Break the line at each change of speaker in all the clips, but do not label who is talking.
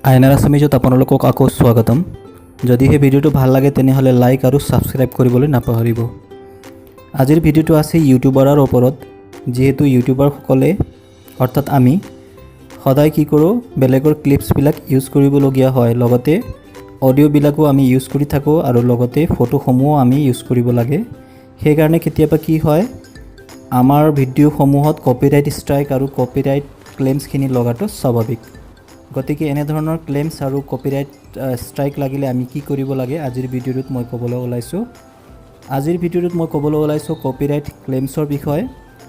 আইনাৰ আছামিজত আপোনালোকক আকৌ স্বাগতম। যদি এই ভিডিঅ'টো ভাল লাগে তেনেহ'লে লাইক আৰু সাবস্ক্ৰাইব কৰিবলৈ নাপাহৰিব। আজিৰ ভিডিঅ'টো আছে ইউটিউবাৰৰ ওপৰত। যেহেতু ইউটিউবাৰসকলে অৰ্থাৎ আমি সদায় কি কৰোঁ, বেলেগৰ ক্লিপছবিলাক ইউজ কৰিবলগীয়া হয়, লগতে অডিঅ'বিলাকো আমি ইউজ কৰি থাকোঁ আৰু লগতে ফটোসমূহো আমি ইউজ কৰিব লাগে। সেইকাৰণে কেতিয়াবা কি হয়, আমাৰ ভিডিঅ'সমূহত কপিৰাইট ষ্ট্ৰাইক আৰু কপিৰাইট ক্লেইমছখিনি লগাটো স্বাভাৱিক। গতিকে এনেধৰণৰ ক্লেইমছ আৰু কপিৰাইট ষ্ট্ৰাইক লাগিলে আমি কি কৰিব লাগে, আজিৰ ভিডিঅ'টোত মই ক'বলৈ ওলাইছোঁ কপিৰাইট ক্লেইমছৰ বিষয়ে।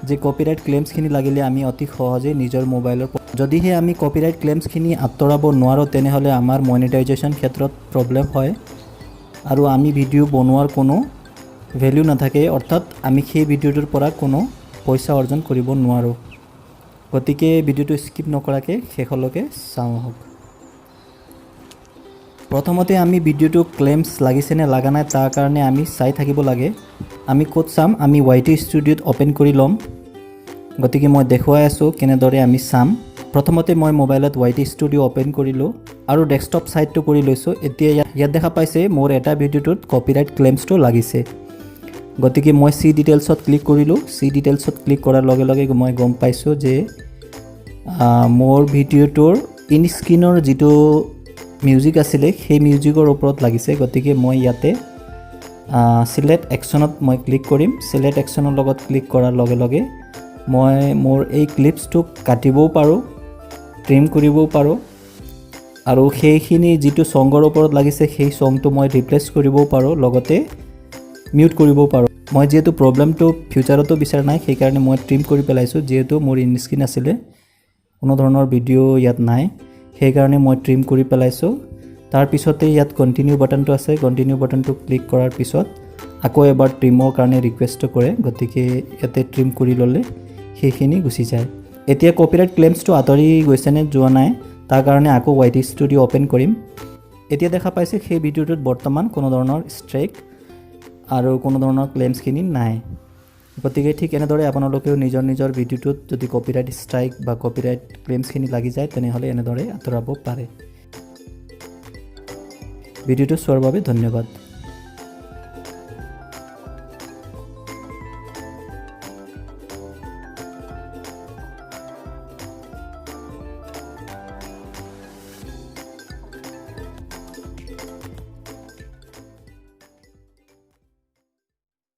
যে কপিৰাইট ক্লেইমছখিনি লাগিলে আমি অতি সহজে নিজৰ মোবাইলৰ যদিহে আমি কপিৰাইট ক্লেইমছখিনি আঁতৰাব নোৱাৰোঁ তেনেহ'লে আমাৰ মনিটাইজেশ্যন ক্ষেত্ৰত প্ৰব্লেম হয় আৰু আমি ভিডিঅ' বনোৱাৰ কোনো ভেলু নাথাকে, অৰ্থাৎ আমি সেই ভিডিঅ'টোৰ পৰা কোনো পইচা অৰ্জন কৰিব নোৱাৰোঁ। গতিকে ভিডিঅ'টো স্কিপ নকৰাকৈ শেষলৈকে চাওঁ আহক। প্ৰথমতে আমি ভিডিঅ'টো ক্লেইমছ লাগিছেনে লগা নাই তাৰ কাৰণে আমি চাই থাকিব লাগে। আমি ক'ত চাম, আমি YT ষ্টুডিঅ'ত অ'পেন কৰি ল'ম। গতিকে মই দেখুৱাই আছোঁ কেনেদৰে আমি চাম। প্ৰথমতে মই মোবাইলত YT ষ্টুডিঅ' অ'পেন কৰিলোঁ আৰু ডেস্কটপ ছাইটটো কৰি লৈছোঁ। এতিয়া ইয়াত দেখা পাইছে মোৰ এটা ভিডিঅ'টোত কপিৰাইট ক্লেইমছটো লাগিছে। গতিকে মই চি ডিটেইলছত ক্লিক কৰিলোঁ। চি ডিটেইলছত ক্লিক কৰাৰ লগে লগে মই গম পাইছোঁ যে মোৰ ভিডিঅ'টোৰ ইন স্ক্ৰীনৰ যিটো মিউজিক আছিলে সেই মিউজিকৰ ওপৰত লাগিছে। গতিকে মই ইয়াতে চিলেক্ট একশ্যনত মই ক্লিক কৰিম। চিলেক্ট একশ্যনৰ লগত ক্লিক কৰাৰ লগে লগে মই মোৰ এই ক্লিপছটোক কাটিবও পাৰোঁ, ট্ৰিম কৰিবও পাৰোঁ আৰু সেইখিনি যিটো ছংগৰ ওপৰত লাগিছে সেই ছংটো মই ৰিপ্লেচ কৰিবও পাৰোঁ, লগতে মিউট কৰিবও পাৰোঁ। মই যিহেতু প্ৰব্লেমটো ফিউচাৰতো বিচৰা নাই সেইকাৰণে মই ট্ৰিম কৰি পেলাইছোঁ। যিহেতু মোৰ ইন স্ক্ৰীন আছিলে, কোনো ধৰণৰ ভিডিঅ' ইয়াত নাই, সেইকাৰণে মই ট্ৰিম কৰি পেলাইছোঁ। তাৰপিছতে ইয়াত কণ্টিনিউ বাটনটো আছে। কণ্টিনিউ বাটনটো ক্লিক কৰাৰ পিছত আকৌ এবাৰ ট্ৰিমৰ কাৰণে ৰিকুৱেষ্টটো কৰে। গতিকে ইয়াতে ট্ৰিম কৰি ল'লে সেইখিনি গুচি যায়। এতিয়া কপিৰাইট ক্লেইমছটো আঁতৰি গৈছেনে যোৱা নাই তাৰ কাৰণে আকৌ YT ষ্টুডিঅ' অ'পেন কৰিম। এতিয়া দেখা পাইছে সেই ভিডিঅ'টোত বৰ্তমান কোনো ধৰণৰ ষ্ট্ৰাইক আৰু কোনো ধৰণৰ ক্লেইমছখিনি নাই। গতিকে ঠিক এনেদৰে আপোনালোকেও নিজৰ ভিডিঅ'টোত যদি কপিৰাইট ষ্ট্ৰাইক বা কপিৰাইট ক্লেইমছখিনি লাগি যায় তেনেহ'লে এনেদৰে আঁতৰাব পাৰে। ভিডিঅ'টো চোৱাৰ বাবে ধন্যবাদ।